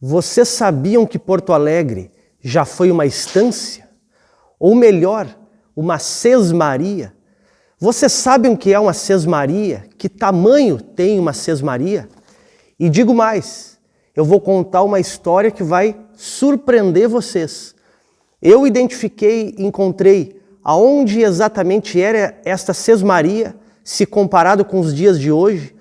Vocês sabiam que Porto Alegre já foi uma estância? Ou melhor, uma sesmaria? Vocês sabem o que é uma sesmaria? Que tamanho tem uma sesmaria? E digo mais, eu vou contar uma história que vai surpreender vocês. Eu identifiquei, encontrei aonde exatamente era esta sesmaria, se comparado com os dias de hoje,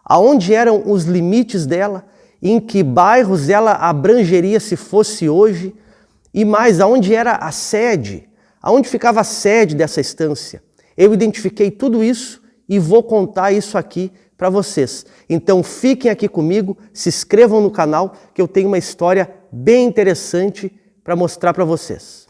aonde eram os limites dela, em que bairros ela abrangeria se fosse hoje, e mais, aonde era a sede, aonde ficava a sede dessa estância. Eu identifiquei tudo isso e vou contar isso aqui para vocês. Então fiquem aqui comigo, se inscrevam no canal, que eu tenho uma história bem interessante para mostrar para vocês.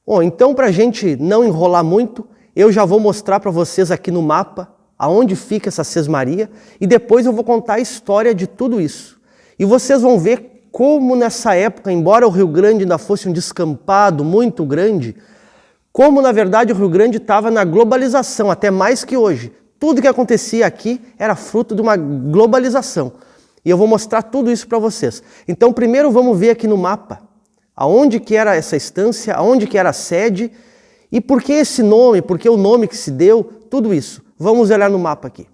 Bom, então para a gente não enrolar muito, eu já vou mostrar para vocês aqui no mapa aonde fica essa sesmaria e depois eu vou contar a história de tudo isso. E vocês vão ver como nessa época, embora o Rio Grande ainda fosse um descampado muito grande, como na verdade o Rio Grande estava na globalização, até mais que hoje. Tudo que acontecia aqui era fruto de uma globalização. E eu vou mostrar tudo isso para vocês. Então primeiro vamos ver aqui no mapa aonde que era essa estância, aonde que era a sede e por que esse nome, por que o nome que se deu, tudo isso. Vamos olhar no mapa aqui.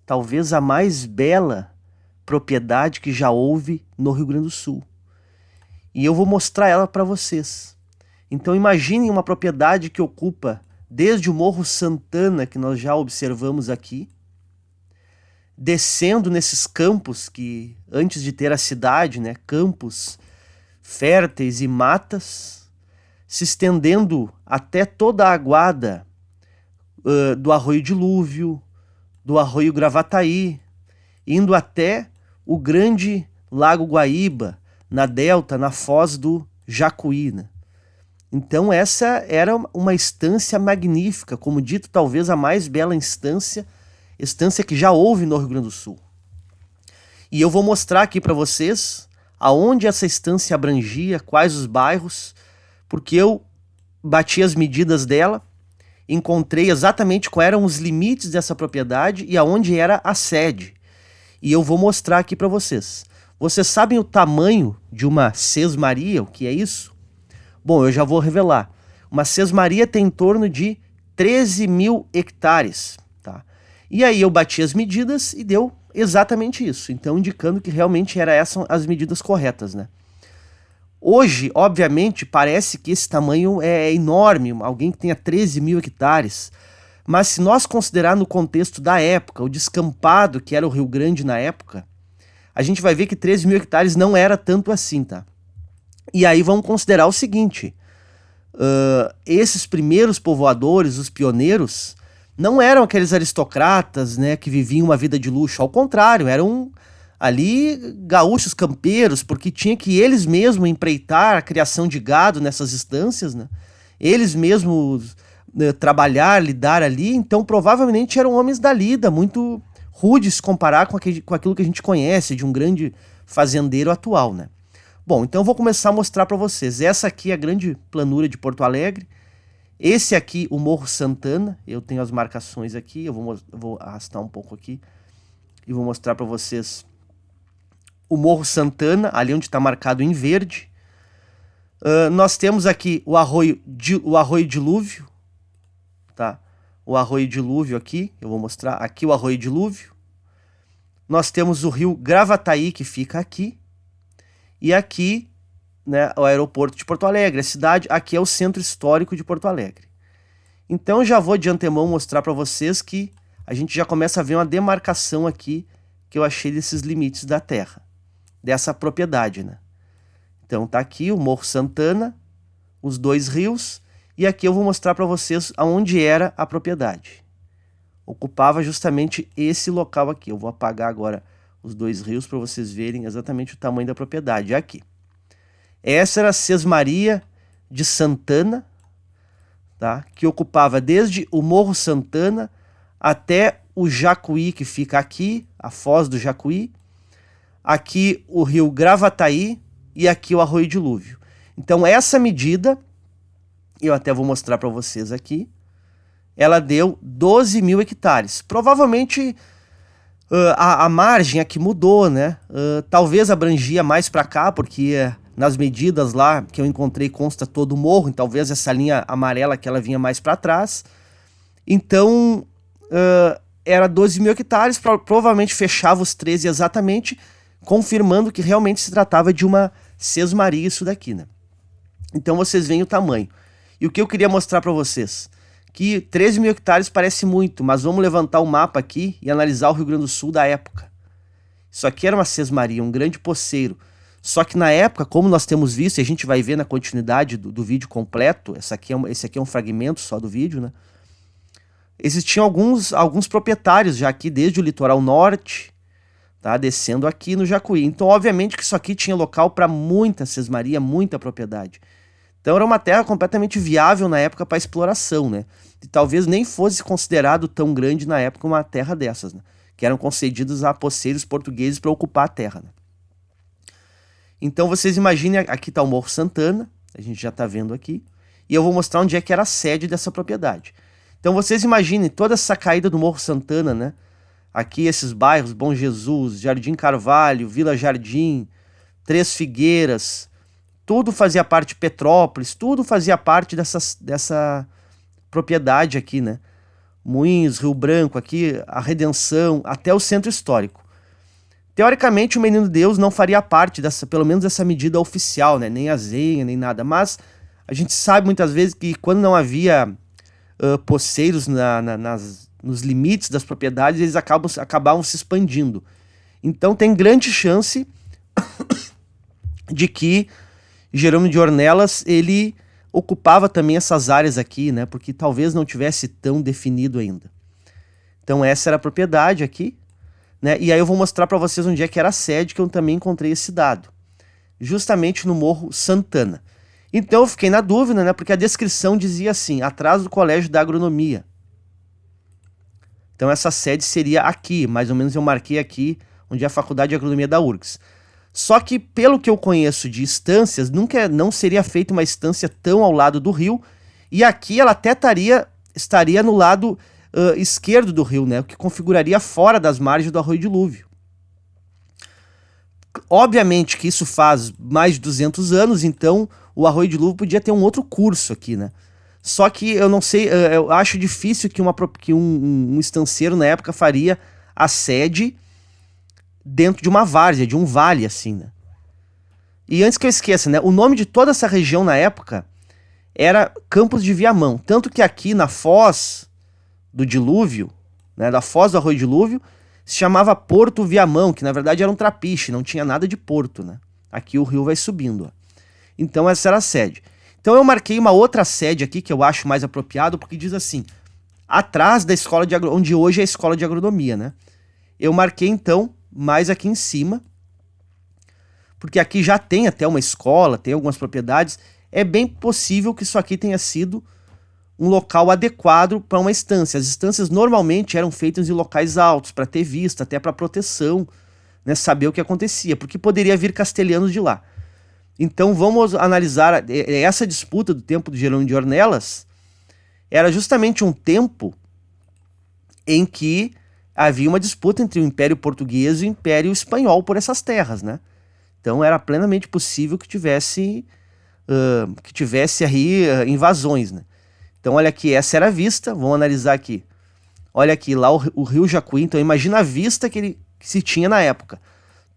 Talvez a mais bela propriedade que já houve no Rio Grande do Sul. E eu vou mostrar ela para vocês. Então imaginem uma propriedade que ocupa desde o Morro Santana, que nós já observamos aqui, descendo nesses campos que, antes de ter a cidade, né, campos férteis e matas, se estendendo até toda a aguada do Arroio Dilúvio, do Arroio Gravataí, indo até o grande Lago Guaíba, na delta, na foz do Jacuí, né? Então essa era uma estância magnífica, como dito, talvez a mais bela estância que já houve no Rio Grande do Sul. E eu vou mostrar aqui para vocês aonde essa estância abrangia, quais os bairros, porque eu bati as medidas dela, encontrei exatamente quais eram os limites dessa propriedade e aonde era a sede. E eu vou mostrar aqui para vocês. Vocês sabem o tamanho de uma sesmaria, o que é isso? Bom, eu já vou revelar. Uma sesmaria tem em torno de 13 mil hectares. Tá? E aí eu bati as medidas e deu exatamente isso. Então indicando que realmente eram essas as medidas corretas, né? Hoje, obviamente, parece que esse tamanho é enorme, alguém que tenha 13 mil hectares. Mas se nós considerar no contexto da época, o descampado que era o Rio Grande na época, a gente vai ver que 13 mil hectares não era tanto assim, tá? E aí vamos considerar o seguinte, esses primeiros povoadores, os pioneiros, não eram aqueles aristocratas, né, que viviam uma vida de luxo, ao contrário, eram ali gaúchos campeiros, porque tinha que eles mesmos empreitar a criação de gado nessas estâncias, né? Eles mesmos trabalhar, lidar ali, então provavelmente eram homens da lida, muito rudes se comparar com aquilo que a gente conhece de um grande fazendeiro atual, né? Bom, então eu vou começar a mostrar para vocês. Essa aqui é a grande planura de Porto Alegre. Esse aqui, o Morro Santana, eu tenho as marcações aqui, eu vou arrastar um pouco aqui e vou mostrar para vocês o Morro Santana, ali onde está marcado em verde. Nós temos aqui o Arroio Dilúvio, tá? O Arroio Dilúvio aqui, eu vou mostrar aqui o Arroio Dilúvio. Nós temos o Rio Gravataí, que fica aqui. E aqui, né, o aeroporto de Porto Alegre, a cidade, aqui é o centro histórico de Porto Alegre. Então já vou de antemão mostrar para vocês que a gente já começa a ver uma demarcação aqui que eu achei desses limites da terra, dessa propriedade, né? Então tá aqui o Morro Santana, os dois rios, e aqui eu vou mostrar para vocês aonde era a propriedade. Ocupava justamente esse local aqui. Eu vou apagar agora os dois rios para vocês verem exatamente o tamanho da propriedade. Aqui. Essa era a Sesmaria de Santana, tá? Que ocupava desde o Morro Santana até o Jacuí, que fica aqui, a foz do Jacuí. Aqui o Rio Gravataí e aqui o Arroio Dilúvio. Então essa medida, eu até vou mostrar para vocês aqui, ela deu 12 mil hectares. Provavelmente A margem aqui mudou, né? Talvez abrangia mais para cá, porque nas medidas lá que eu encontrei consta todo o morro, e talvez essa linha amarela que ela vinha mais para trás. Então, era 12 mil hectares, provavelmente fechava os 13 exatamente, confirmando que realmente se tratava de uma sesmaria isso daqui, né? Então vocês veem o tamanho. E o que eu queria mostrar para vocês? Que 13 mil hectares parece muito, mas vamos levantar o mapa aqui e analisar o Rio Grande do Sul da época. Isso aqui era uma sesmaria, um grande poceiro. Só que na época, como nós temos visto, e a gente vai ver na continuidade do vídeo completo, esse aqui é um fragmento só do vídeo, né? Existiam alguns proprietários já aqui, desde o litoral norte, tá? Descendo aqui no Jacuí. Então, obviamente que isso aqui tinha local para muita sesmaria, muita propriedade. Então era uma terra completamente viável na época para exploração, né? E talvez nem fosse considerado tão grande na época uma terra dessas, né? Que eram concedidas a poceiros portugueses para ocupar a terra, né? Então vocês imaginem, aqui está o Morro Santana, a gente já está vendo aqui, e eu vou mostrar onde é que era a sede dessa propriedade. Então vocês imaginem toda essa caída do Morro Santana, né? Aqui esses bairros, Bom Jesus, Jardim Carvalho, Vila Jardim, Três Figueiras, tudo fazia parte de Petrópolis, tudo fazia parte dessa propriedade aqui, né? Moinhos, Rio Branco, aqui, a Redenção, até o centro histórico. Teoricamente, o Menino Deus não faria parte pelo menos dessa medida oficial, né? Nem a Zenha, nem nada. Mas a gente sabe muitas vezes que quando não havia poceiros nos limites das propriedades, eles acabavam se expandindo. Então tem grande chance de que Jerônimo de Ornelas, ele ocupava também essas áreas aqui, né? Porque talvez não tivesse tão definido ainda. Então essa era a propriedade aqui, né? E aí eu vou mostrar para vocês onde é que era a sede, que eu também encontrei esse dado. Justamente no Morro Santana. Então eu fiquei na dúvida, né? Porque a descrição dizia assim, atrás do Colégio da Agronomia. Então essa sede seria aqui, mais ou menos eu marquei aqui, onde é a Faculdade de Agronomia da URGS. Só que, pelo que eu conheço de estâncias, não seria feita uma estância tão ao lado do rio, e aqui ela até estaria no lado esquerdo do rio, né? O que configuraria fora das margens do Arroio Dilúvio. Obviamente que isso faz mais de 200 anos, então o Arroio Dilúvio podia ter um outro curso aqui, né? Só que eu não sei, eu acho difícil que um estanceiro na época faria a sede dentro de uma várzea, de um vale, assim, né? E antes que eu esqueça, né? O nome de toda essa região na época era Campos de Viamão. Tanto que aqui na foz do dilúvio, né? Da foz do Arroio Dilúvio, se chamava Porto Viamão, que na verdade era um trapiche, não tinha nada de porto, né? Aqui o rio vai subindo, ó. Então essa era a sede. Então eu marquei uma outra sede aqui, que eu acho mais apropriado, porque diz assim, atrás da escola de agronomia, onde hoje é a escola de agronomia, né? Eu marquei então mais aqui em cima, porque aqui já tem até uma escola, tem algumas propriedades, é bem possível que isso aqui tenha sido um local adequado para uma estância. As estâncias normalmente eram feitas em locais altos, para ter vista, até para proteção, né, saber o que acontecia, porque poderia vir castelhanos de lá. Então vamos analisar essa disputa do tempo de Jerônimo de Ornelas, era justamente um tempo em que havia uma disputa entre o Império Português e o Império Espanhol por essas terras, né? Então era plenamente possível que tivesse aí invasões, né? Então olha aqui, essa era a vista, vamos analisar aqui. Olha aqui, lá o Rio Jacuí, então imagina a vista que se tinha na época.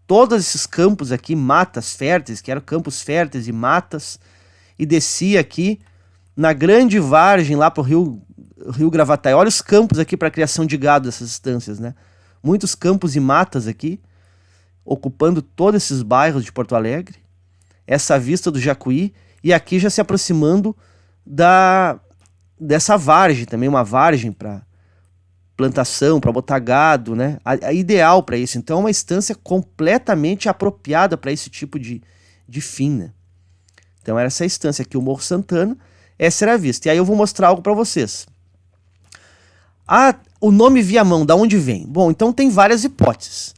Todos esses campos aqui, matas férteis, que eram campos férteis e matas, e descia aqui na grande vargem lá para o Rio Gravataí. Olha os campos aqui para a criação de gado dessas estâncias, né? Muitos campos e matas aqui, ocupando todos esses bairros de Porto Alegre. Essa vista do Jacuí, e aqui já se aproximando dessa vargem, também uma vargem para plantação, para botar gado, né? A ideal para isso. Então é uma estância completamente apropriada para esse tipo de fim, né? Então era essa estância aqui, o Morro Santana, essa era a vista. E aí eu vou mostrar algo para vocês. O nome Viamão, da onde vem? Bom, então tem várias hipóteses.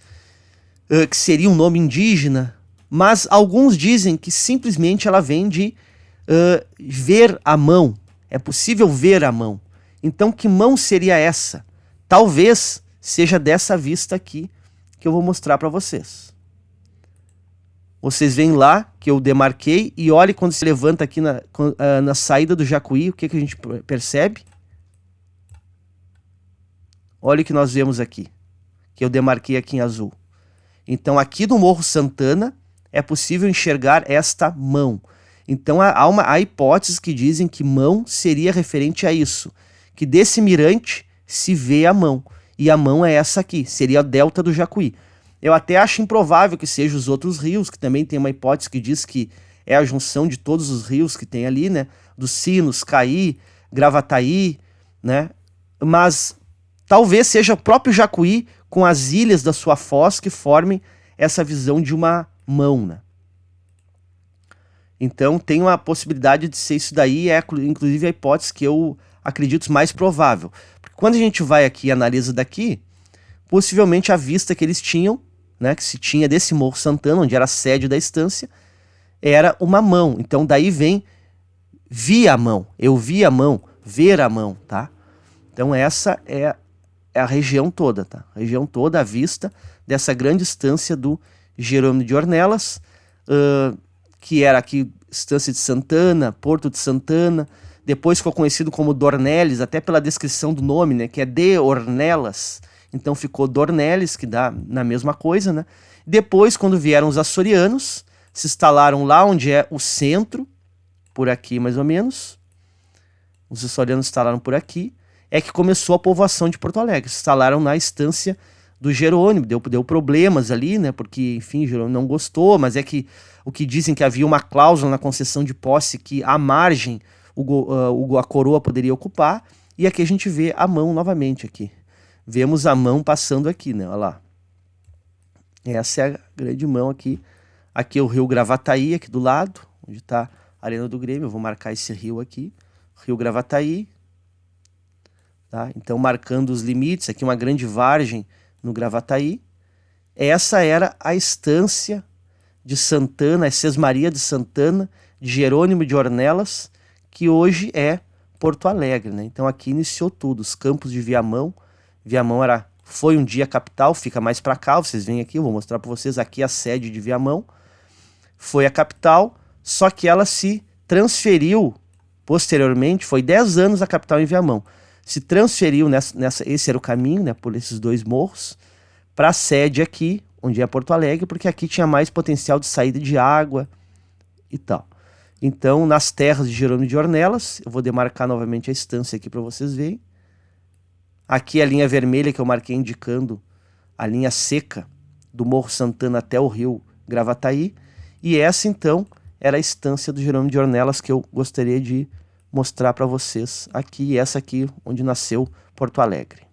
Que seria um nome indígena, mas alguns dizem que simplesmente ela vem de ver a mão. É possível ver a mão. Então que mão seria essa? Talvez seja dessa vista aqui que eu vou mostrar para vocês. Vocês veem lá que eu demarquei e olhe quando se levanta aqui na saída do Jacuí, o que a gente percebe? Olha o que nós vemos aqui, que eu demarquei aqui em azul. Então aqui do Morro Santana é possível enxergar esta mão. Então há hipóteses que dizem que mão seria referente a isso, que desse mirante se vê a mão, e a mão é essa aqui, seria a delta do Jacuí. Eu até acho improvável que seja os outros rios, que também tem uma hipótese que diz que é a junção de todos os rios que tem ali, né? Dos Sinos, Caí, Gravataí, né? Mas talvez seja o próprio Jacuí com as ilhas da sua foz que formem essa visão de uma mão, né? Então tem uma possibilidade de ser isso daí, inclusive a hipótese que eu acredito mais provável. Porque quando a gente vai aqui e analisa daqui, possivelmente a vista que eles tinham, né, que se tinha desse Morro Santana, onde era a sede da estância, era uma mão. Então daí vem vi a mão, eu vi a mão, ver a mão, tá? Então essa é a região toda, tá? A região toda, a vista dessa grande estância do Jerônimo de Ornelas, que era aqui estância de Santana, Porto de Santana, depois ficou conhecido como Dornelles, até pela descrição do nome, né, que é de Ornelas, então ficou Dornelles, que dá na mesma coisa, né? Depois, quando vieram os açorianos, se instalaram lá onde é o centro, por aqui mais ou menos, os açorianos se instalaram por aqui, é que começou a povoação de Porto Alegre, se instalaram na estância do Jerônimo, deu problemas ali, né, porque, enfim, Jerônimo não gostou, mas é que o que dizem que havia uma cláusula na concessão de posse que à margem a coroa poderia ocupar, e aqui a gente vê a mão novamente aqui. Vemos a mão passando aqui, né, olha lá. Essa é a grande mão aqui. Aqui é o rio Gravataí, aqui do lado, onde está a Arena do Grêmio, eu vou marcar esse rio aqui, rio Gravataí, tá? Então marcando os limites, aqui uma grande vargem no Gravataí. Essa era a estância de Santana, a Sesmaria de Santana, de Jerônimo de Ornelas, que hoje é Porto Alegre, né? Então aqui iniciou tudo, os campos de Viamão. Viamão foi um dia a capital, fica mais para cá, vocês veem aqui, eu vou mostrar para vocês aqui a sede de Viamão. Foi a capital, só que ela se transferiu posteriormente, foi 10 anos a capital em Viamão. Se transferiu esse era o caminho, né, por esses dois morros, para a sede aqui, onde é Porto Alegre, porque aqui tinha mais potencial de saída de água e tal. Então, nas terras de Jerônimo de Ornelas, eu vou demarcar novamente a estância aqui para vocês verem. Aqui a linha vermelha que eu marquei indicando a linha seca do Morro Santana até o rio Gravataí. E essa, então, era a estância do Jerônimo de Ornelas que eu gostaria de mostrar para vocês aqui. E essa aqui onde nasceu Porto Alegre.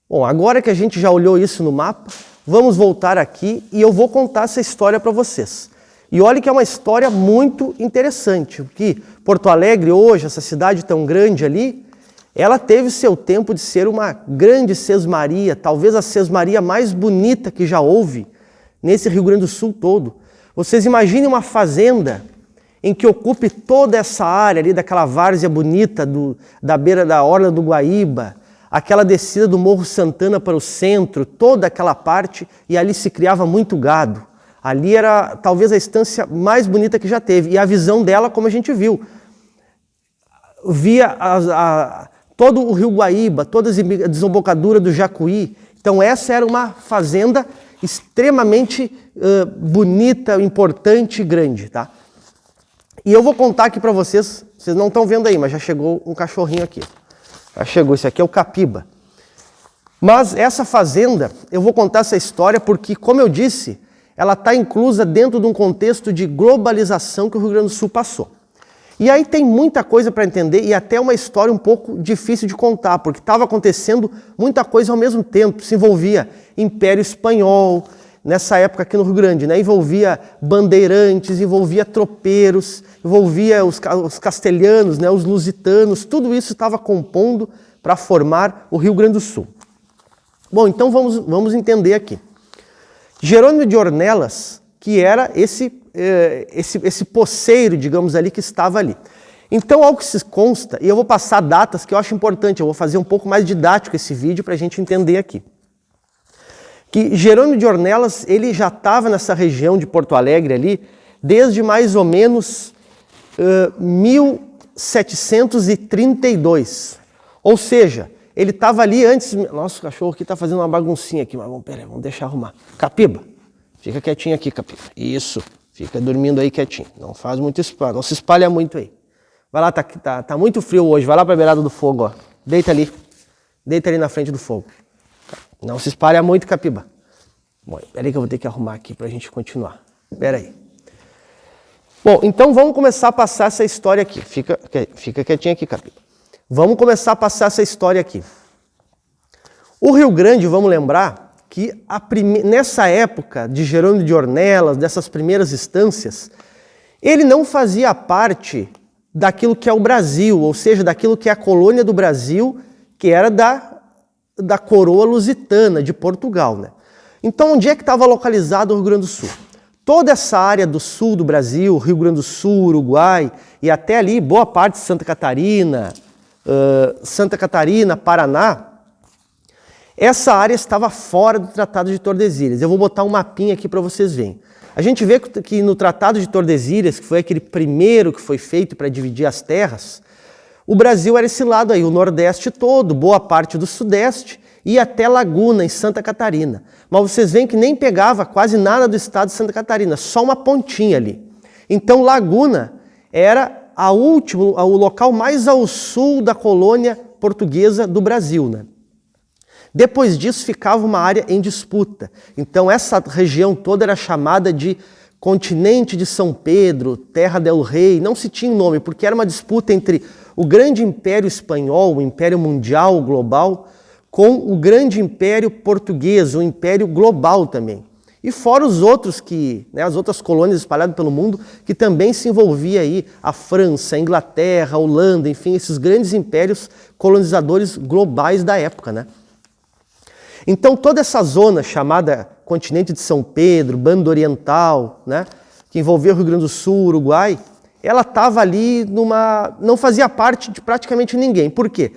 Bom, agora que a gente já olhou isso no mapa, vamos voltar aqui e eu vou contar essa história para vocês. E olha que é uma história muito interessante, porque Porto Alegre hoje, essa cidade tão grande ali, ela teve seu tempo de ser uma grande sesmaria, talvez a sesmaria mais bonita que já houve nesse Rio Grande do Sul todo. Vocês imaginem uma fazenda em que ocupe toda essa área ali daquela várzea bonita da beira da orla do Guaíba, aquela descida do Morro Santana para o centro, toda aquela parte, e ali se criava muito gado. Ali era talvez a estância mais bonita que já teve. E a visão dela, como a gente viu, via todo o rio Guaíba, toda a desembocadura do Jacuí. Então essa era uma fazenda extremamente bonita, importante e grande, tá? E eu vou contar aqui para vocês não estão vendo aí, mas já chegou um cachorrinho aqui. Já chegou, esse aqui é o Capiba. Mas essa fazenda, eu vou contar essa história porque, como eu disse, ela está inclusa dentro de um contexto de globalização que o Rio Grande do Sul passou. E aí tem muita coisa para entender e até uma história um pouco difícil de contar, porque estava acontecendo muita coisa ao mesmo tempo. Se envolvia Império Espanhol, nessa época aqui no Rio Grande, né? Envolvia bandeirantes, envolvia tropeiros, envolvia os castelhanos, né? Os lusitanos, tudo isso estava compondo para formar o Rio Grande do Sul. Bom, então vamos entender aqui. Jerônimo de Ornelas, que era esse poceiro, digamos ali, que estava ali. Então, ao que se consta, e eu vou passar datas que eu acho importante, eu vou fazer um pouco mais didático esse vídeo para a gente entender aqui. Que Jerônimo de Ornelas, ele já estava nessa região de Porto Alegre ali, desde mais ou menos 1732. Ou seja, ele estava ali antes... Nossa, o cachorro aqui está fazendo uma baguncinha aqui, mas peraí, vamos deixar arrumar. Capiba, fica quietinho aqui, Capiba. Isso, fica dormindo aí quietinho. Não faz muito espalha, não se espalha muito aí. Vai lá, tá muito frio hoje, vai lá para a beirada do fogo, ó. Deita ali na frente do fogo. Não se espalha muito, Capiba. Bom, peraí que eu vou ter que arrumar aqui para a gente continuar. Peraí. Bom, então vamos começar a passar essa história aqui. Fica quietinho aqui, Capiba. Vamos começar a passar essa história aqui. O Rio Grande, vamos lembrar que nessa época de Jerônimo de Ornelas, dessas primeiras instâncias, ele não fazia parte daquilo que é o Brasil, ou seja, daquilo que é a colônia do Brasil, que era da coroa lusitana, de Portugal, né? Então, onde é que estava localizado o Rio Grande do Sul? Toda essa área do sul do Brasil, Rio Grande do Sul, Uruguai, e até ali boa parte de Santa Catarina, Paraná, essa área estava fora do Tratado de Tordesilhas. Eu vou botar um mapinha aqui para vocês verem. A gente vê que no Tratado de Tordesilhas, que foi aquele primeiro que foi feito para dividir as terras, o Brasil era esse lado aí, o Nordeste todo, boa parte do Sudeste e até Laguna, em Santa Catarina. Mas vocês veem que nem pegava quase nada do estado de Santa Catarina, só uma pontinha ali. Então Laguna era o local mais ao sul da colônia portuguesa do Brasil, né? Depois disso ficava uma área em disputa. Então essa região toda era chamada de Continente de São Pedro, Terra del Rei, não se tinha nome, porque era uma disputa entre o grande império espanhol, o império mundial, global, com o grande império português, o império global também. E fora os outros as outras colônias espalhadas pelo mundo, que também se envolvia aí a França, a Inglaterra, a Holanda, enfim, esses grandes impérios colonizadores globais da época, né? Então toda essa zona chamada Continente de São Pedro, Banda Oriental, né, que envolvia o Rio Grande do Sul, Uruguai, ela estava ali não fazia parte de praticamente ninguém. Por quê?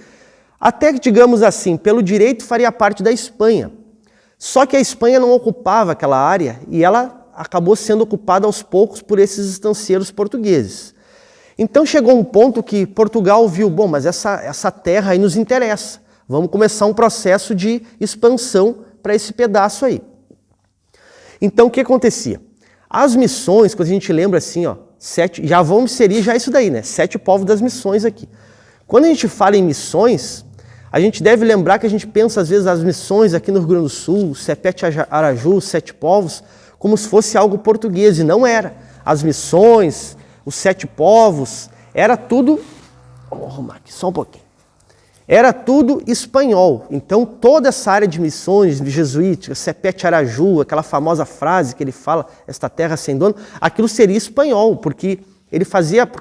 Até que, digamos assim, pelo direito faria parte da Espanha. Só que a Espanha não ocupava aquela área e ela acabou sendo ocupada aos poucos por esses estancieiros portugueses. Então chegou um ponto que Portugal viu, bom, mas essa terra aí nos interessa. Vamos começar um processo de expansão para esse pedaço aí. Então o que acontecia? As missões, quando a gente lembra assim, ó, já vamos inserir já isso daí, né? 7 povos das missões aqui. Quando a gente fala em missões, a gente deve lembrar que a gente pensa às vezes as missões aqui no Rio Grande do Sul, Sepete Araju, 7 povos, como se fosse algo português, e não era. As missões, os 7 povos, era tudo... Vamos arrumar aqui só um pouquinho. Era tudo espanhol. Então toda essa área de missões de jesuíticas, Sepete Araju, aquela famosa frase que ele fala, esta terra sem dono, aquilo seria espanhol, porque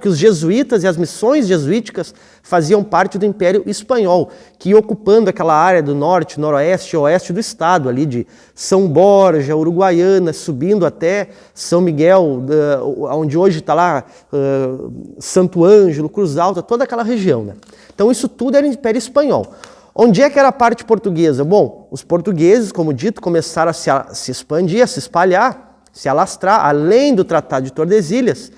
os jesuítas e as missões jesuíticas faziam parte do Império Espanhol, que ia ocupando aquela área do norte, noroeste e oeste do estado, ali de São Borja, Uruguaiana, subindo até São Miguel, onde hoje está lá Santo Ângelo, Cruz Alta, toda aquela região, né? Então isso tudo era o Império Espanhol. Onde é que era a parte portuguesa? Bom, os portugueses, como dito, começaram a se expandir, a se espalhar, se alastrar, além do Tratado de Tordesilhas,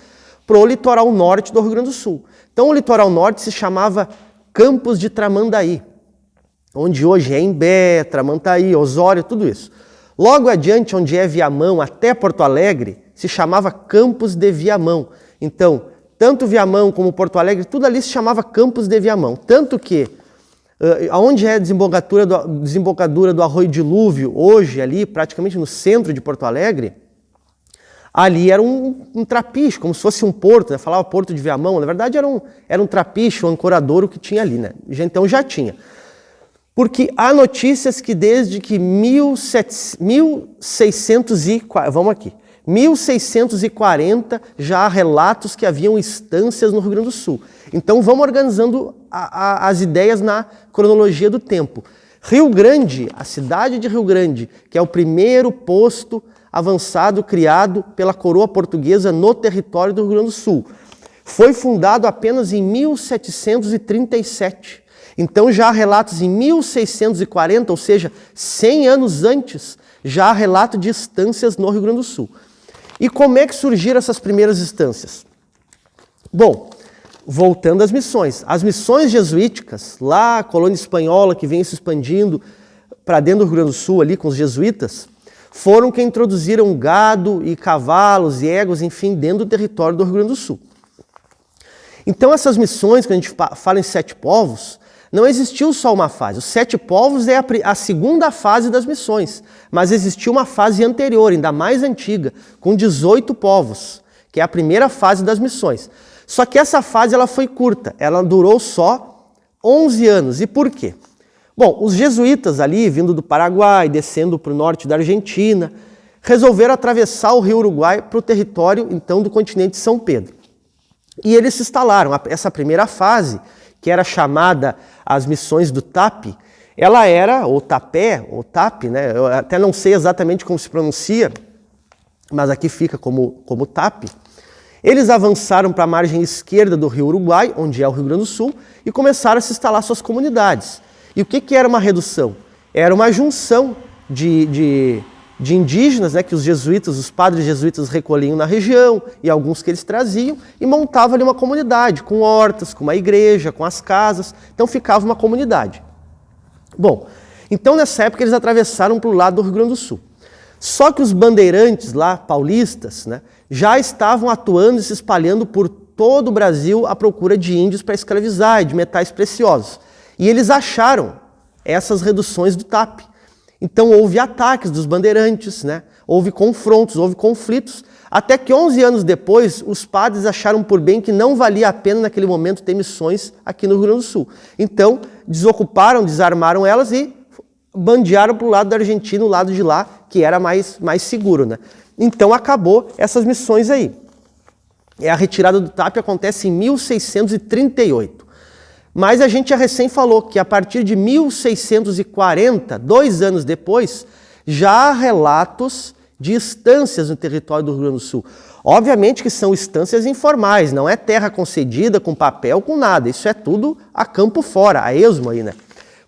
para o litoral norte do Rio Grande do Sul. Então o litoral norte se chamava Campos de Tramandaí, onde hoje é Imbé, Tramandaí, Osório, tudo isso. Logo adiante, onde é Viamão, até Porto Alegre, se chamava Campos de Viamão. Então, tanto Viamão como Porto Alegre, tudo ali se chamava Campos de Viamão. Tanto que, onde é a desembocadura do Arroio Dilúvio, hoje ali, praticamente no centro de Porto Alegre, ali era um trapiche, como se fosse um porto, né? Falava Porto de Viamão, na verdade era um trapiche, um ancoradouro que tinha ali, né? Então já tinha. Porque há notícias que desde que 1640 já há relatos que haviam estâncias no Rio Grande do Sul. Então vamos organizando as ideias na cronologia do tempo. Rio Grande, a cidade de Rio Grande, que é o primeiro posto avançado criado pela coroa portuguesa no território do Rio Grande do Sul, foi fundado apenas em 1737. Então já há relatos em 1640, ou seja, 100 anos antes, já há relato de estâncias no Rio Grande do Sul. E como é que surgiram essas primeiras estâncias? Bom, voltando às missões. As missões jesuíticas, lá a colônia espanhola que vem se expandindo para dentro do Rio Grande do Sul, ali com os jesuítas, foram que introduziram gado e cavalos e éguas, enfim, dentro do território do Rio Grande do Sul. Então essas missões, quando a gente fala em 7 povos, não existiu só uma fase. Os 7 povos é a segunda fase das missões, mas existiu uma fase anterior, ainda mais antiga, com 18 povos, que é a primeira fase das missões. Só que essa fase ela foi curta, ela durou só 11 anos. E por quê? Bom, os jesuítas ali, vindo do Paraguai, descendo para o norte da Argentina, resolveram atravessar o rio Uruguai para o território, então, do continente de São Pedro. E eles se instalaram. Essa primeira fase, que era chamada as missões do TAP, ela era, ou Tapé, ou TAP, né? Eu até não sei exatamente como se pronuncia, mas aqui fica como TAP. Eles avançaram para a margem esquerda do rio Uruguai, onde é o Rio Grande do Sul, e começaram a se instalar suas comunidades. E o que era uma redução? Era uma junção de indígenas, né, que os jesuítas, os padres jesuítas recolhiam na região, e alguns que eles traziam, e montavam ali uma comunidade, com hortas, com uma igreja, com as casas. Então ficava uma comunidade. Bom, então nessa época eles atravessaram para o lado do Rio Grande do Sul. Só que os bandeirantes lá, paulistas, né, já estavam atuando e se espalhando por todo o Brasil à procura de índios para escravizar e de metais preciosos. E eles acharam essas reduções do TAP. Então houve ataques dos bandeirantes, né? Houve confrontos, houve conflitos, até que 11 anos depois os padres acharam por bem que não valia a pena naquele momento ter missões aqui no Rio Grande do Sul. Então desocuparam, desarmaram elas e bandearam para o lado da Argentina, o lado de lá, que era mais seguro, né? Então acabou essas missões aí. A retirada do TAP acontece em 1638. Mas a gente já recém falou que a partir de 1640, 2 anos depois, já há relatos de estâncias no território do Rio Grande do Sul. Obviamente que são estâncias informais, não é terra concedida com papel, com nada. Isso é tudo a campo fora, a esmo aí, né?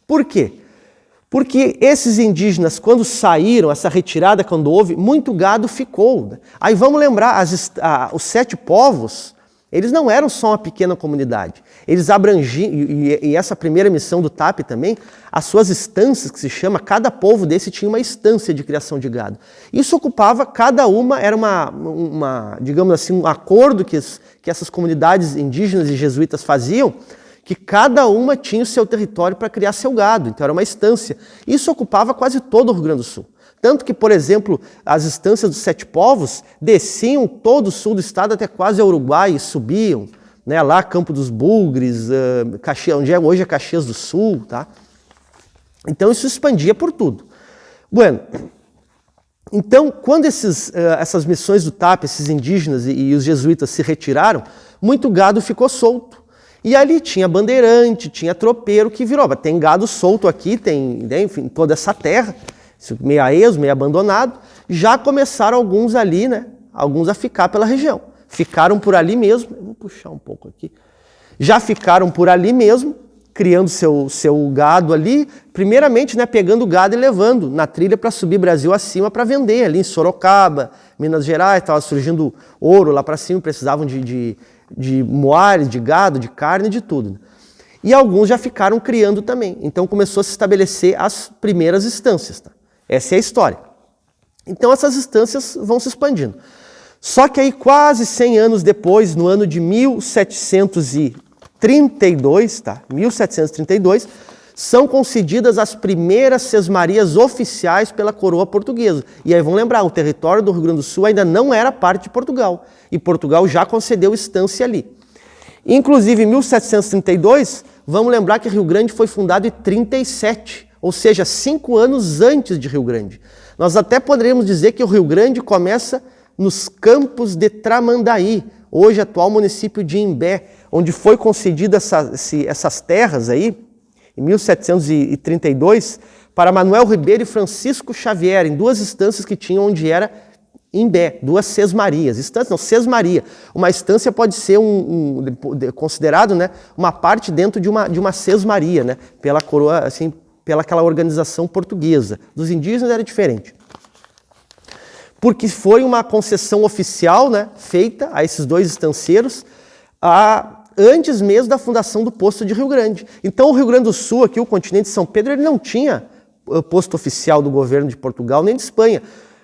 Por quê? Porque esses indígenas, quando saíram, essa retirada, quando houve, muito gado ficou. Né? Aí vamos lembrar, os 7 povos, eles não eram só uma pequena comunidade. Eles abrangiam, e essa primeira missão do TAP também, as suas estâncias, que se chama, cada povo desse tinha uma estância de criação de gado. Isso ocupava, cada uma era digamos assim, um acordo que essas comunidades indígenas e jesuítas faziam, que cada uma tinha o seu território para criar seu gado, então era uma estância. Isso ocupava quase todo o Rio Grande do Sul. Tanto que, por exemplo, as estâncias dos 7 povos desciam todo o sul do estado até quase ao Uruguai e subiam, né, lá Campo dos Bugres, onde hoje é Caxias do Sul. Tá? Então isso expandia por tudo. Bueno, então quando essas missões do TAP, esses indígenas e os jesuítas se retiraram, muito gado ficou solto. E ali tinha bandeirante, tinha tropeiro que virou. Tem gado solto aqui, tem, enfim, toda essa terra, meio a esmo, meio abandonado. Já começaram alguns ali, né? Alguns a ficar pela região. Ficaram por ali mesmo. Eu vou puxar um pouco aqui. Já ficaram por ali mesmo, criando seu gado ali. Primeiramente, né, pegando o gado e levando na trilha para subir Brasil acima para vender. Ali em Sorocaba, Minas Gerais, estava surgindo ouro lá para cima, precisavam de moares, de gado, de carne, de tudo. E alguns já ficaram criando também. Então começou a se estabelecer as primeiras estâncias. Tá? Essa é a história. Então essas estâncias vão se expandindo. Só que aí quase 100 anos depois, no ano de 1732, tá? 1732, são concedidas as primeiras sesmarias oficiais pela coroa portuguesa. E aí vamos lembrar, o território do Rio Grande do Sul ainda não era parte de Portugal. E Portugal já concedeu estância ali. Inclusive, em 1732, vamos lembrar que Rio Grande foi fundado em 37, ou seja, 5 anos antes de Rio Grande. Nós até poderíamos dizer que o Rio Grande começa nos campos de Tramandaí, hoje atual município de Imbé, onde foi concedida essas terras aí, em 1732, para Manuel Ribeiro e Francisco Xavier, em 2 estâncias que tinham onde era Imbé, 2 sesmarias. Estância não, sesmaria. Uma estância pode ser considerado, né, uma parte dentro de uma sesmaria, né, pela coroa, assim, pela aquela organização portuguesa. Dos indígenas era diferente. Porque foi uma concessão oficial, né, feita a esses 2 estancieiros antes mesmo da fundação do posto de Rio Grande. Então o Rio Grande do Sul, aqui o continente de São Pedro, ele não tinha posto oficial do governo de Portugal nem de Espanha.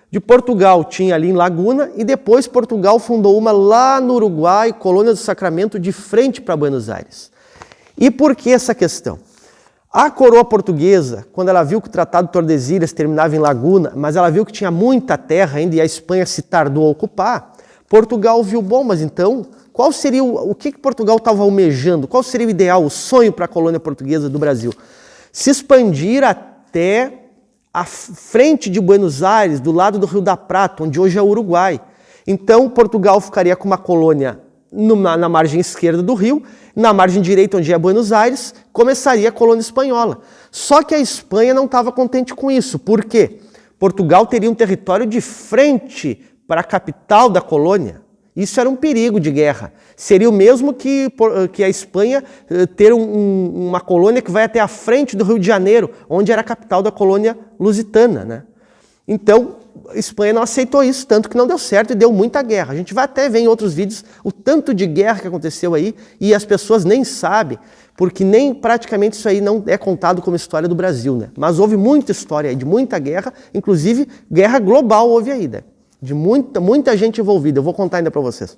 De Portugal tinha ali em Laguna e depois Portugal fundou uma lá no Uruguai, Colônia do Sacramento, de frente para Buenos Aires. E por que essa questão? A coroa portuguesa, quando ela viu que o Tratado de Tordesilhas terminava em Laguna, mas ela viu que tinha muita terra ainda e a Espanha se tardou a ocupar, Portugal viu, bom, mas então, qual seria o que Portugal estava almejando? Qual seria o ideal, o sonho para a colônia portuguesa do Brasil? Se expandir até a frente de Buenos Aires, do lado do Rio da Prata, onde hoje é o Uruguai. Então, Portugal ficaria com uma colônia na margem esquerda do rio, na margem direita, onde é Buenos Aires, começaria a colônia espanhola. Só que a Espanha não estava contente com isso. Por quê? Portugal teria um território de frente para a capital da colônia. Isso era um perigo de guerra. Seria o mesmo que a Espanha ter uma colônia que vai até a frente do Rio de Janeiro, onde era a capital da colônia lusitana, né? Então, a Espanha não aceitou isso, tanto que não deu certo e deu muita guerra. A gente vai até ver em outros vídeos o tanto de guerra que aconteceu aí e as pessoas nem sabem, porque nem praticamente isso aí não é contado como história do Brasil, né? Mas houve muita história aí, de muita guerra, inclusive guerra global houve aí, né? De muita gente envolvida. Eu vou contar ainda para vocês.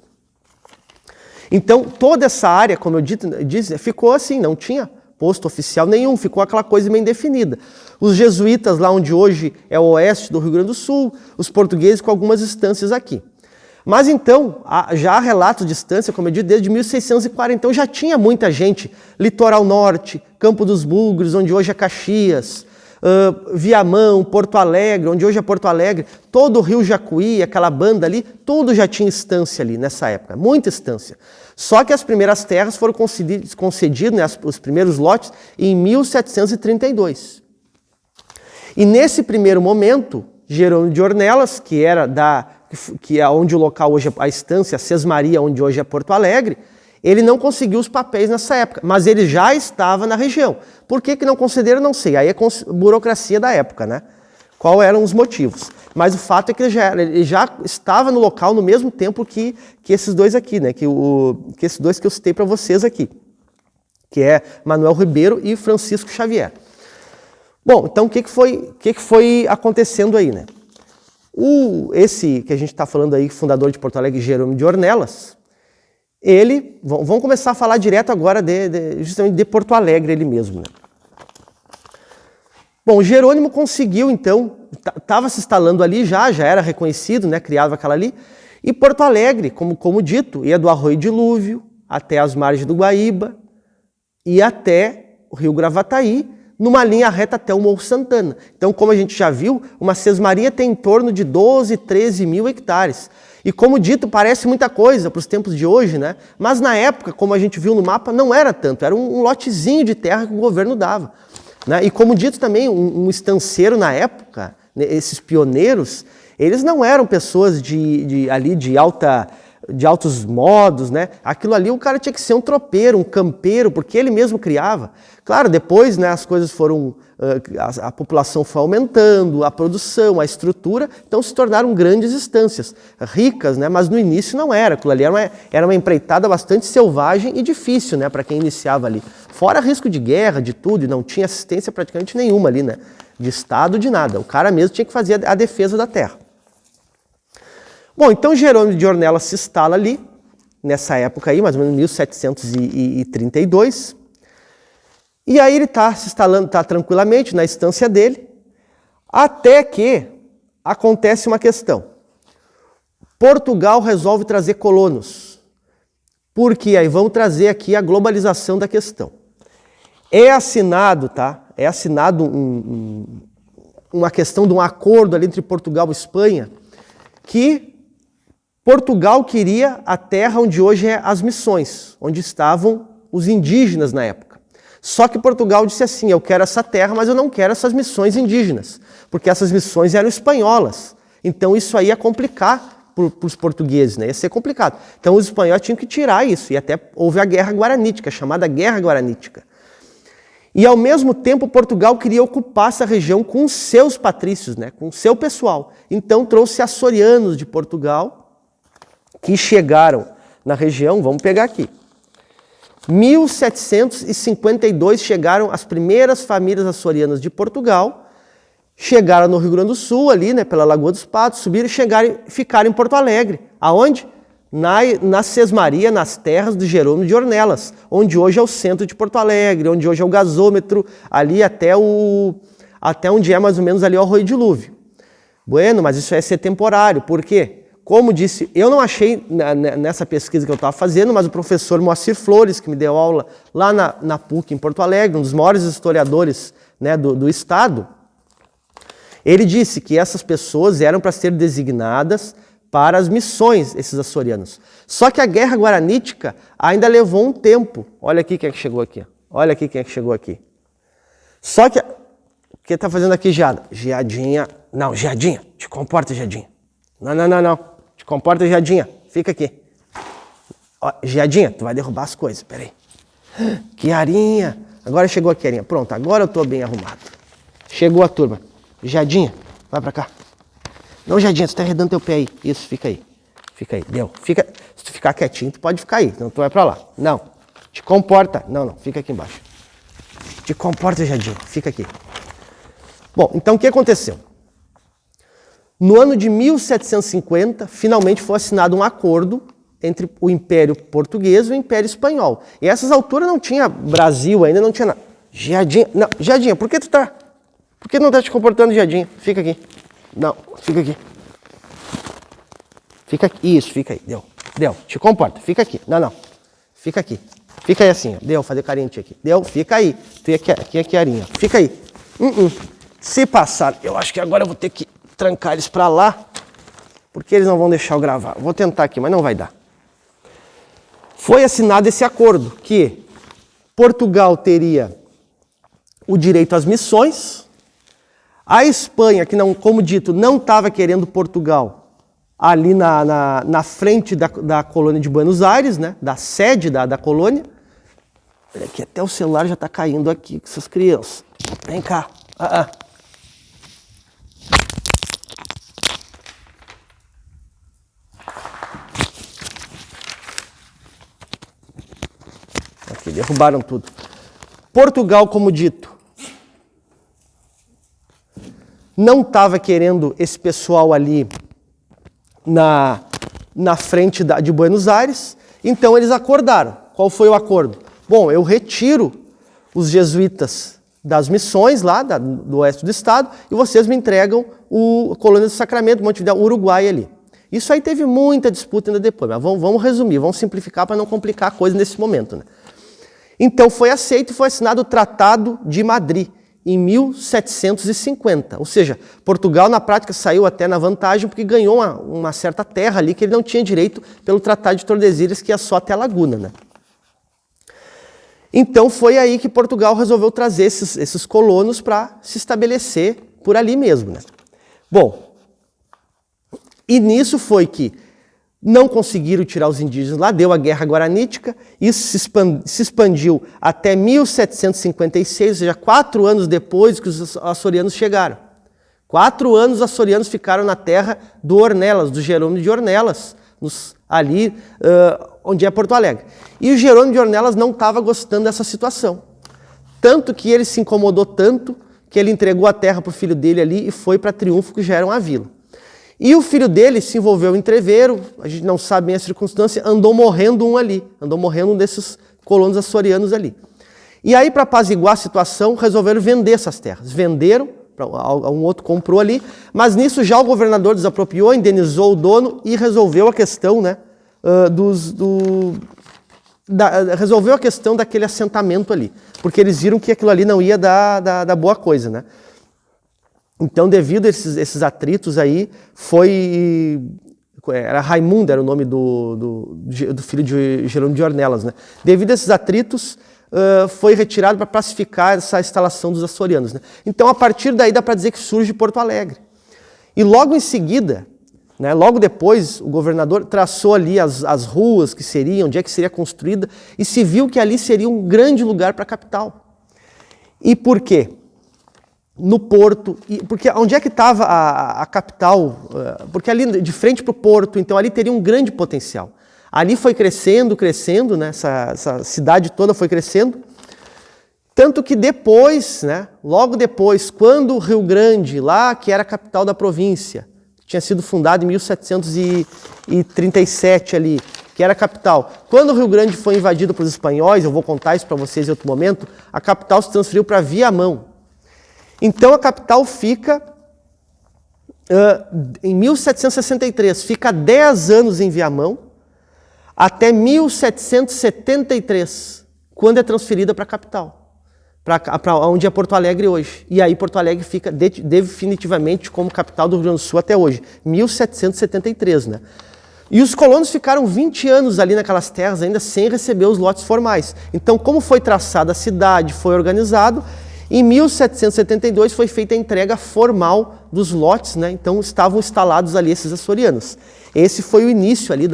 Então, toda essa área, como eu disse, ficou assim, não tinha posto oficial nenhum, ficou aquela coisa meio indefinida. Os jesuítas, lá onde hoje é o oeste do Rio Grande do Sul, os portugueses com algumas estâncias aqui. Mas então, já há relatos de estância, como eu disse, desde 1640, então já tinha muita gente. Litoral Norte, Campo dos Bugres, onde hoje é Caxias, Viamão, Porto Alegre, onde hoje é Porto Alegre, todo o Rio Jacuí, aquela banda ali, tudo já tinha estância ali nessa época, muita estância. Só que as primeiras terras foram concedidas, né, os primeiros lotes, em 1732. E nesse primeiro momento, Jerônimo de Ornelas, que é onde o local hoje, a estância, a Sesmaria, onde hoje é Porto Alegre, ele não conseguiu os papéis nessa época, mas ele já estava na região. Por que não concederam, não sei. Aí é burocracia da época, né? Quais eram os motivos? Mas o fato é que ele já estava no local no mesmo tempo que esses 2 aqui, né? Que esses 2 que eu citei para vocês aqui, que é Manuel Ribeiro e Francisco Xavier. Bom, então o que foi acontecendo aí, né? Esse que a gente está falando aí, fundador de Porto Alegre, Jerônimo de Ornelas, vamos começar a falar direto agora justamente de Porto Alegre, ele mesmo, né? Bom, Jerônimo conseguiu, então, estava se instalando ali já era reconhecido, né, criava aquela ali, e Porto Alegre, como dito, ia do Arroio Dilúvio até as margens do Guaíba e até o Rio Gravataí, numa linha reta até o Morro Santana. Então, como a gente já viu, uma sesmaria tem em torno de 12, 13 mil hectares. E como dito, parece muita coisa para os tempos de hoje, né? Mas na época, como a gente viu no mapa, não era tanto, era um lotezinho de terra que o governo dava, né? E como dito também, um estanceiro na época, né, esses pioneiros, eles não eram pessoas de altos modos, né? Aquilo ali o cara tinha que ser um tropeiro, um campeiro, porque ele mesmo criava. Claro, depois, né, as coisas foram, a população foi aumentando, a produção, a estrutura, então se tornaram grandes estâncias, ricas, né? Mas no início não era. Aquilo ali era uma empreitada bastante selvagem e difícil, né, para quem iniciava ali. Fora risco de guerra, de tudo, e não tinha assistência praticamente nenhuma ali, né? De Estado, de nada. O cara mesmo tinha que fazer a defesa da terra. Bom, então Jerônimo de Ornelas se instala ali, nessa época aí, mais ou menos 1732, e aí ele está se instalando, está tranquilamente na estância dele, até que acontece uma questão. Portugal resolve trazer colonos, porque aí vamos trazer aqui a globalização da questão. É assinado, tá? É assinado uma questão de um acordo ali entre Portugal e Espanha, que Portugal queria a terra onde hoje é as Missões, onde estavam os indígenas na época. Só que Portugal disse assim, eu quero essa terra, mas eu não quero essas missões indígenas, porque essas missões eram espanholas. Então isso aí ia complicar para os portugueses, né? Ia ser complicado. Então os espanhóis tinham que tirar isso, e até houve a Guerra Guaranítica, chamada Guerra Guaranítica. E ao mesmo tempo Portugal queria ocupar essa região com seus patrícios, né? Com seu pessoal. Então trouxe açorianos de Portugal, que chegaram na região, vamos pegar aqui. 1752 chegaram as primeiras famílias açorianas de Portugal, chegaram no Rio Grande do Sul, ali, né, pela Lagoa dos Patos, subiram e chegaram e ficaram em Porto Alegre. Aonde? Na Sesmaria, nas terras do Jerônimo de Ornelas, onde hoje é o centro de Porto Alegre, onde hoje é o gasômetro, ali até onde é mais ou menos ali o Arroio Dilúvio. Bueno, mas isso é ser temporário, por quê? Como disse, eu não achei nessa pesquisa que eu estava fazendo, mas o professor Moacir Flores, que me deu aula lá na PUC em Porto Alegre, um dos maiores historiadores, né, do estado, ele disse que essas pessoas eram para ser designadas para as missões, esses açorianos. Só que a Guerra Guaranítica ainda levou um tempo. Olha aqui quem é que chegou aqui. Olha aqui quem é que chegou aqui. Só que... O que está fazendo aqui, Geada? Geadinha. Não, Geadinha. Te comporta, Geadinha. Não. Te comporta, Geadinha. Fica aqui. Ó, Geadinha, tu vai derrubar as coisas. Peraí. Que arinha. Agora chegou aqui a arinha. Pronto, agora eu estou bem arrumado. Chegou a turma. Geadinha, vai pra cá. Não, Geadinha, você tá arredando teu pé aí. Isso, fica aí. Fica aí, deu. Fica. Se tu ficar quietinho, tu pode ficar aí. Não, tu vai pra lá. Não. Te comporta. Não, fica aqui embaixo. Te comporta, Geadinha. Fica aqui. Bom, então o que aconteceu? No ano de 1750, finalmente foi assinado um acordo entre o Império Português e o Império Espanhol. E a essas alturas não tinha Brasil ainda, não tinha nada. Geadinha, não, Geadinha, por que não tá te comportando, Geadinha? Fica aqui. Não, fica aqui. Fica aqui. Isso, fica aí. Deu. Te comporta. Fica aqui. Não. Fica aqui. Fica aí assim, ó. Deu, fazer carinho em ti aqui. Deu, fica aí. Tu aqui, arinha. Fica aí. Se passar, eu acho que agora eu vou ter que trancar eles pra lá, porque eles não vão deixar eu gravar. Vou tentar aqui, mas não vai dar. Foi assinado esse acordo que Portugal teria o direito às missões. A Espanha, que não, como dito, não estava querendo Portugal ali na frente da colônia de Buenos Aires, né, da sede da colônia. Olha aqui, até o celular já está caindo aqui com essas crianças. Vem cá. Aqui, derrubaram tudo. Portugal, como dito, não estava querendo esse pessoal ali na frente de Buenos Aires, então eles acordaram. Qual foi o acordo? Bom, eu retiro os jesuítas das missões lá do oeste do estado e vocês me entregam a colônia do Sacramento, Montevidéu, Uruguai ali. Isso aí teve muita disputa ainda depois, mas vamos resumir, vamos simplificar para não complicar a coisa nesse momento, né? Então foi aceito e foi assinado o Tratado de Madrid, em 1750. Ou seja, Portugal na prática saiu até na vantagem porque ganhou uma certa terra ali que ele não tinha direito pelo Tratado de Tordesilhas, que é só até a Laguna, né? Então foi aí que Portugal resolveu trazer esses colonos para se estabelecer por ali mesmo, né? Bom, e nisso foi que não conseguiram tirar os indígenas lá, deu a Guerra Guaranítica, isso se expandiu até 1756, ou seja, 4 anos depois que os açorianos chegaram. 4 anos os açorianos ficaram na terra do Ornelas, do Jerônimo de Ornelas, ali onde é Porto Alegre. E o Jerônimo de Ornelas não estava gostando dessa situação. Tanto que ele se incomodou tanto que ele entregou a terra para o filho dele ali e foi para Triunfo, que já era uma vila. E o filho dele se envolveu em entreveiro, a gente não sabe bem a circunstância, andou morrendo um desses colonos açorianos ali. E aí, para apaziguar a situação, resolveram vender essas terras. Venderam, um outro comprou ali, mas nisso já o governador desapropriou, indenizou o dono e resolveu a questão, né, resolveu a questão daquele assentamento ali, porque eles viram que aquilo ali não ia dar boa coisa, né? Então, devido a esses atritos aí, era Raimundo, era o nome do filho de Jerônimo de Ornelas, né? Devido a esses atritos, foi retirado para pacificar essa instalação dos açorianos, né? Então, a partir daí, dá para dizer que surge Porto Alegre. E logo em seguida, né, logo depois, o governador traçou ali as ruas que seriam, onde é que seria construída, e se viu que ali seria um grande lugar para a capital. E por quê? No porto, porque onde é que estava a capital? Porque ali de frente para o porto, então ali teria um grande potencial. Ali foi crescendo, né, essa cidade toda foi crescendo, tanto que depois, né, logo depois, quando o Rio Grande, lá que era a capital da província, tinha sido fundado em 1737 ali, que era a capital. Quando o Rio Grande foi invadido pelos espanhóis, eu vou contar isso para vocês em outro momento, a capital se transferiu para Viamão. Então a capital fica, em 1763, fica 10 anos em Viamão, até 1773, quando é transferida para a capital. Para onde é Porto Alegre hoje. E aí Porto Alegre fica definitivamente como capital do Rio Grande do Sul até hoje, 1773, né? E os colonos ficaram 20 anos ali naquelas terras ainda sem receber os lotes formais. Então, como foi traçada a cidade, foi organizado, em 1772 foi feita a entrega formal dos lotes, né? Então estavam instalados ali esses açorianos. Esse foi o início ali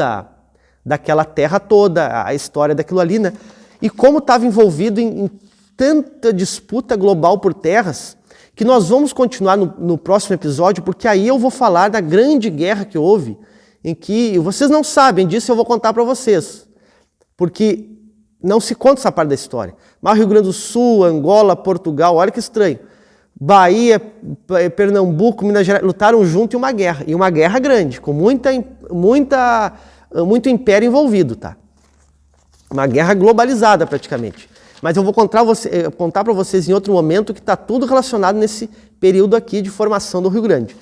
daquela terra toda, a história daquilo ali, né? E como estava envolvido em tanta disputa global por terras, que nós vamos continuar no próximo episódio, porque aí eu vou falar da grande guerra que houve, em que vocês não sabem disso, eu vou contar para vocês, porque não se conta essa parte da história. Mas Rio Grande do Sul, Angola, Portugal, olha que estranho, Bahia, Pernambuco, Minas Gerais, lutaram junto em uma guerra grande, com muito império envolvido, tá? Uma guerra globalizada praticamente. Mas eu vou contar para vocês em outro momento que está tudo relacionado nesse período aqui de formação do Rio Grande.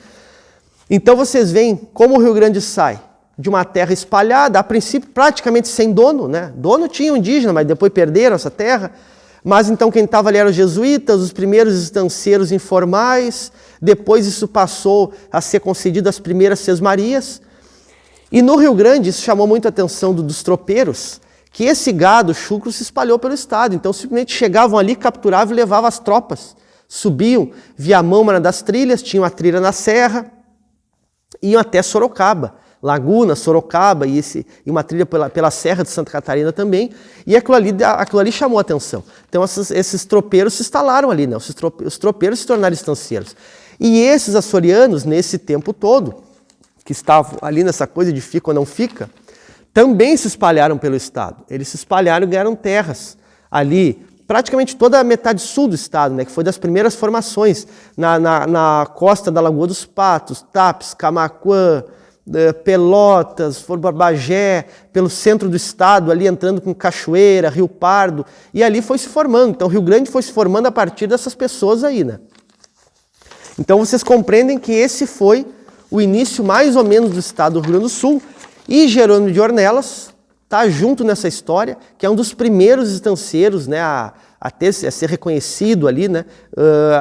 Então vocês veem como o Rio Grande sai de uma terra espalhada, a princípio praticamente sem dono, né? Dono tinha um indígena, mas depois perderam essa terra. Mas então quem estava ali eram os jesuítas, os primeiros estanceiros informais, depois isso passou a ser concedido às primeiras sesmarias. E no Rio Grande isso chamou muito a atenção dos tropeiros, que esse gado chucro se espalhou pelo estado. Então simplesmente chegavam ali, capturavam e levavam as tropas. Subiam Viamão, uma das trilhas, tinham a trilha na serra, iam até Sorocaba, Laguna, Sorocaba e uma trilha pela Serra de Santa Catarina também. E aquilo ali chamou a atenção. Então esses tropeiros se instalaram ali, né? Os tropeiros se tornaram estanceiros. E esses açorianos, nesse tempo todo, que estavam ali nessa coisa de fica ou não fica, também se espalharam pelo estado. Eles se espalharam e ganharam terras ali, praticamente toda a metade sul do estado, né, que foi das primeiras formações, na costa da Lagoa dos Patos, Tapes, Camaquã, Pelotas, Bagé, pelo centro do estado, ali entrando com Cachoeira, Rio Pardo, e ali foi se formando. Então, o Rio Grande foi se formando a partir dessas pessoas aí, né? Então, vocês compreendem que esse foi o início mais ou menos do estado do Rio Grande do Sul, e Jerônimo de Ornelas está junto nessa história, que é um dos primeiros estanceiros, né, a ser reconhecido ali, né,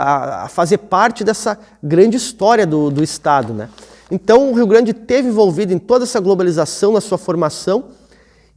a fazer parte dessa grande história do estado, né. Então o Rio Grande esteve envolvido em toda essa globalização na sua formação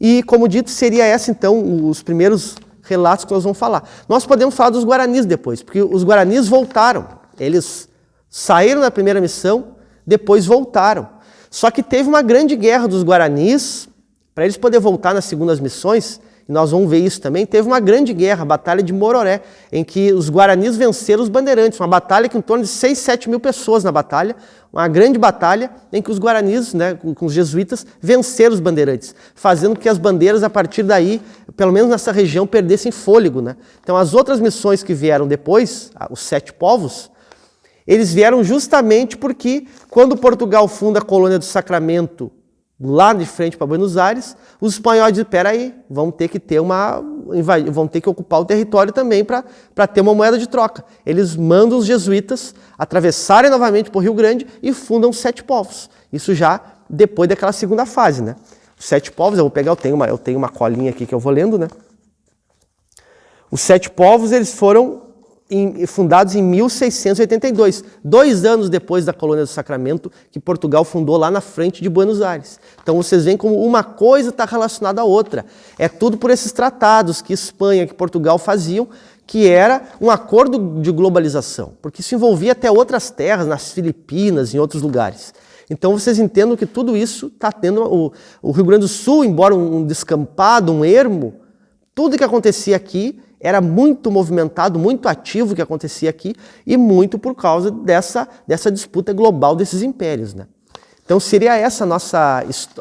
e, como dito, seria essa então os primeiros relatos que nós vamos falar. Nós podemos falar dos Guaranis depois, porque os Guaranis voltaram, eles saíram da primeira missão, depois voltaram. Só que teve uma grande guerra dos Guaranis, para eles poderem voltar nas segundas missões, e nós vamos ver isso também, teve uma grande guerra, a Batalha de Mororé, em que os Guaranis venceram os bandeirantes, uma batalha com em torno de 6, 7 mil pessoas na batalha, uma grande batalha em que os Guaranis, né, com os jesuítas, venceram os bandeirantes, fazendo com que as bandeiras, a partir daí, pelo menos nessa região, perdessem fôlego, né? Então as outras missões que vieram depois, os 7 povos, eles vieram justamente porque, quando Portugal funda a colônia do Sacramento, lá de frente para Buenos Aires, os espanhóis dizem, peraí, vão ter que ocupar o território também para ter uma moeda de troca. Eles mandam os jesuítas atravessarem novamente por Rio Grande e fundam os 7 povos. Isso já depois daquela segunda fase, né? Os 7 povos, eu tenho uma colinha aqui que eu vou lendo, né? Os 7 povos, eles foram fundados em 1682, 2 anos depois da Colônia do Sacramento, que Portugal fundou lá na frente de Buenos Aires. Então vocês veem como uma coisa está relacionada à outra. É tudo por esses tratados que Espanha, que Portugal faziam, que era um acordo de globalização, porque isso envolvia até outras terras, nas Filipinas, em outros lugares. Então vocês entendam que tudo isso está tendo... O Rio Grande do Sul, embora um descampado, um ermo, tudo que acontecia aqui era muito movimentado, muito ativo o que acontecia aqui, e muito por causa dessa disputa global desses impérios, né? Então seria essa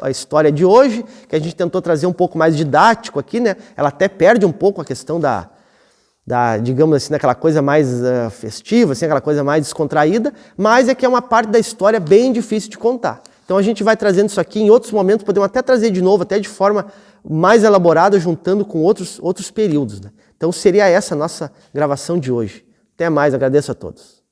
a história de hoje, que a gente tentou trazer um pouco mais didático aqui, né? Ela até perde um pouco a questão digamos assim, daquela coisa mais festiva, assim, aquela coisa mais descontraída, mas é que é uma parte da história bem difícil de contar. Então a gente vai trazendo isso aqui em outros momentos, podemos até trazer de novo, até de forma mais elaborada, juntando com outros períodos, né? Então seria essa a nossa gravação de hoje. Até mais, agradeço a todos.